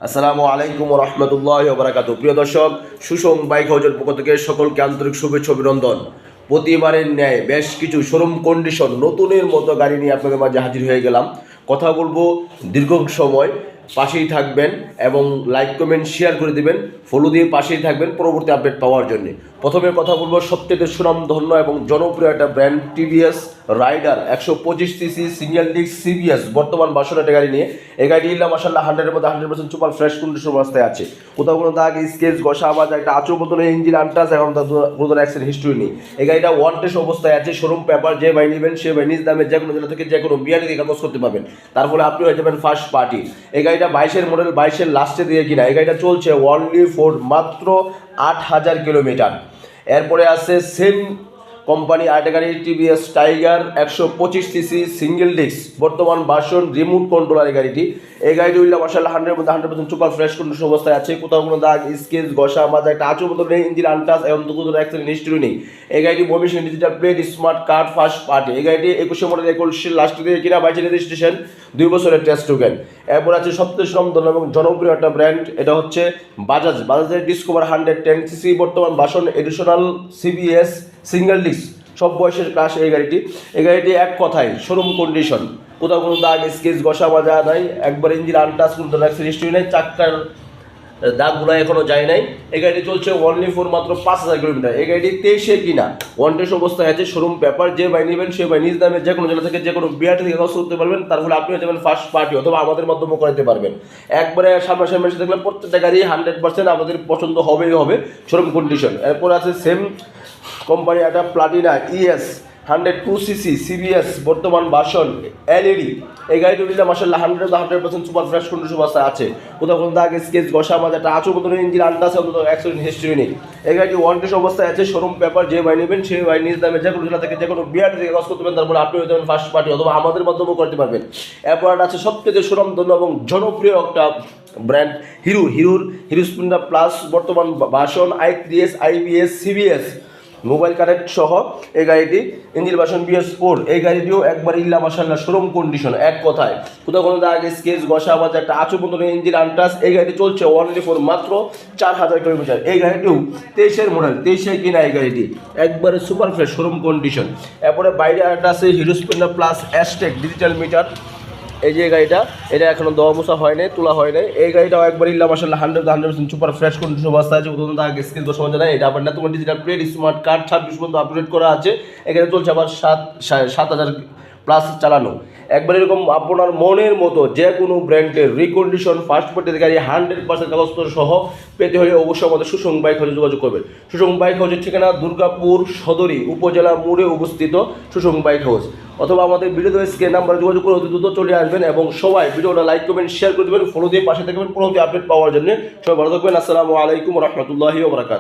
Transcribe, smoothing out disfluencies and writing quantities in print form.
আসসালামু আলাইকুম রহমতুল্লাহ বারাকাতু। প্রিয় দর্শক, সুষম বাইক হাউজের পক্ষ থেকে সকলকে আন্তরিক শুভেচ্ছা অভিনন্দন। প্রতিবারের ন্যায় বেশ কিছু শোরুম কন্ডিশন নতুনের মতো গাড়ি নিয়ে আপনাদের মাঝে হাজির হয়ে গেলাম। কথা বলবো দীর্ঘ সময় পাশেই থাকবেন এবং লাইক কমেন্ট শেয়ার করে দিবেন, ফলো দিয়ে পাশেই থাকবেন পরবর্তী আপডেট পাওয়ার জন্য। প্রথমে কথা বলবো সবথেকে সুনামধন্য এবং জনপ্রিয় একটা brand TVS Raider 125 CC single disc CBS বর্তমান 22 একটা গাড়ি নিয়ে। এই গাড়িটি ইল্লা মাশাআল্লাহ 100-এর মধ্যে 100% সুপার ফ্রেশ কন্ডিশন অবস্থায় আছে। কোথাও কোনো দাগ স্কেচ ঘষা আওয়াজ একটা আচর বদলে ইঞ্জিন আনটাস এবং কোনো অ্যাক্সিডেন্ট হিস্ট্রি নেই। এই গাড়িটা ওয়ান টেস্ট অবস্থায় আছে। শোরুম পেপার যে ভাই নেবেন সে ভাই নিজ দামে যে কোনো জেলা থেকে যে কোনো বিআরটি থেকে কাগজ করতে পারবেন, তার ফলে আপনি হয়ে যাবেন ফার্স্ট পার্টি। এই গাড়িটা 22-এর মডেল, 22-এর লাস্টে দিয়ে কিনা। এই গাড়িটা চলছে অনলি ফর মাত্র 8,000 কিলোমিটার। এরপরে আছে সেম কোম্পানি আরেকটা গাড়ি TVS tiger 125 CC single disk বর্তমান ভার্সন রিমোট কন্ট্রোলার। এই গাড়িটি উল্লা মাশাআল্লাহ 100-এর মধ্যে 100% সুপার ফ্রেশ কন্ডিশন অবস্থায় আছে। কোথাও কোনো দাগ স্কেচ ঘষা মাজা একটা আচর মতো নেই, ইঞ্জিন আনটাস এবং কোনো অ্যাক্সিডেন্ট হিস্ট্রি নেই। এই গাড়িটি Mymensingh digital plate smart card first party. এই গাড়িটি 21 মডেল 21 লাস্ট দিয়ে কিনা, 22 রেজিস্ট্রেশন, 2 বছরের টেস্ট টোকেন। এরপর আছে সবচেয়ে সুনামধন্য এবং জনপ্রিয় একটা ব্র্যান্ড, এটা হচ্ছে বাজাজের ডিসকভার 110 সিসি বর্তমান version additional CBS single disc সব বয়সের ক্লাস। এই গাড়িটি এক কথায় শোরুম কন্ডিশন, কোথাও কোনো দাগ স্কেচ ঘষা মাজা নাই, একবার ইঞ্জিন আনটাস, কোনো অ্যাক্সিডেন্ট হিস্ট্রি নেই, চাক্কার দাগগুলো এখনো যায় নাই। এই গাড়িটি চলছে অনলি ফর মাত্র 5,000 কিলোমিটার। এই গাড়িটি 23-এ কিনা, ওয়ান টেস্ট অবস্থায় আছে। শোরুম পেপার যে ভাই নেবেন সে ভাই নিজ দামে যে কোনো জেলা থেকে যে কোনো বিআরটি থেকে কাজ করতে পারবেন, তার ফলে আপনি হয়ে যাবেন ফার্স্ট পার্টি অথবা আমাদের মাধ্যমে করাতে পারবেন। একবারে সামনাসামনি এসে দেখলে প্রত্যেকটা গাড়ি 100% আমাদের পছন্দ হবেই হবে, শোরুম কন্ডিশন। এরপর আছে সেম কোম্পানি একটা প্লাটিনা ইএস 102 সিসি সিবিএস বর্তমান ভার্সন এলইডি। এই গাড়িটি উঠলে মাশাআল্লাহ 100% সুপার ফ্রেশ কন্ডিশন অবস্থায় আছে। কোথাও কোনো দাগ স্কেচ ঘষা মাজা একটা আচর মতো ইঞ্জিন আনটাস এবং অ্যাক্সিডেন্ট হিস্ট্রি নেই। এই গাড়িটি ওয়ান টেস্ট অবস্থায় আছে। শোরুম পেপার যে ভাই নেবেন সেই ভাই নিজ দামে যে কোনো জেলা থেকে যে কোনো বিআরটি থেকে কাজ করতে পারবেন, তারপরে আপনি হয়ে যাবেন ফার্স্ট পার্টি অথবা আমাদের মাধ্যমেও করতে পারবেন। এরপর আছে সবথেকে সুনামধন্য এবং জনপ্রিয় একটা ব্র্যান্ড হিরো স্প্লেন্ডার প্লাস বর্তমান version i3s IBS CBS mobile connect সহ। এই গাড়িটি ইঞ্জিন ভার্সন BS4। এই গাড়িটিও একবার ইল্লা মাশাআল্লাহ শোরুম কন্ডিশন, এক কথায় কোথাও কোনো দাগ স্কেচ ঘষা বা একটা আচর মতো ইঞ্জিন আনটাস। এই গাড়িটি চলছে অনলি ফর মাত্র 4,000 কিলোমিটার। এই গাড়িটিও 23-এর মডেল, 23-এ কিনা। এই গাড়িটি একবারে সুপার ফ্রেশ শোরুম কন্ডিশন। এরপরে বাইরে একটা আছে হিরো স্প্লেন্ডার প্লাস অ্যাশটেক ডিজিটাল মিটার। এই যে গাড়িটা, এটা এখনো দেওয়া মোছা হয় নাই, তোলা হয় নাই। এই গাড়িটাও একবার ইল্লা মাশাআল্লাহ 100% সুপার ফ্রেশ কন্ডিশন অবস্থায় আছে। কোথাও দাগ স্কেচ ঘষা মাজা নাই। এটা আবার না তোমার ডিজিটাল প্লেট স্মার্ট কার্ড 26 পর্যন্ত আপডেট করা আছে। এখানে চলছে আবার 7,000 প্লাস চালানো। একবার এরকম আপনার মনের মতো যে কোনো ব্র্যান্ডের রিকন্ডিশন ফার্স্ট পার্টির গাড়ি 100% কাগজপত্র সহ পেতে হলে অবশ্যই আমাদের সুষম বাইক হাউসে যোগাযোগ করবেন। সুষম বাইক হাউসের ঠিকানা দুর্গাপুর সদরী উপজেলা মোড়ে অবস্থিত সুষম বাইক হাউস, অথবা আমাদের ভিডিওতে স্ক্রিন নাম্বারে যোগাযোগ করে অতি দ্রুত চলে আসবেন। এবং সবাই ভিডিওটা লাইক কমেন্ট শেয়ার করে দেবেন, ফলো দিয়ে পাশে থাকবেন পরবর্তী আপডেট পাওয়ার জন্য। সবাই ভালো থাকবেন। আসসালামু আলাইকুম রহমতুল্লাহি ওয়া বারাকাতুহু।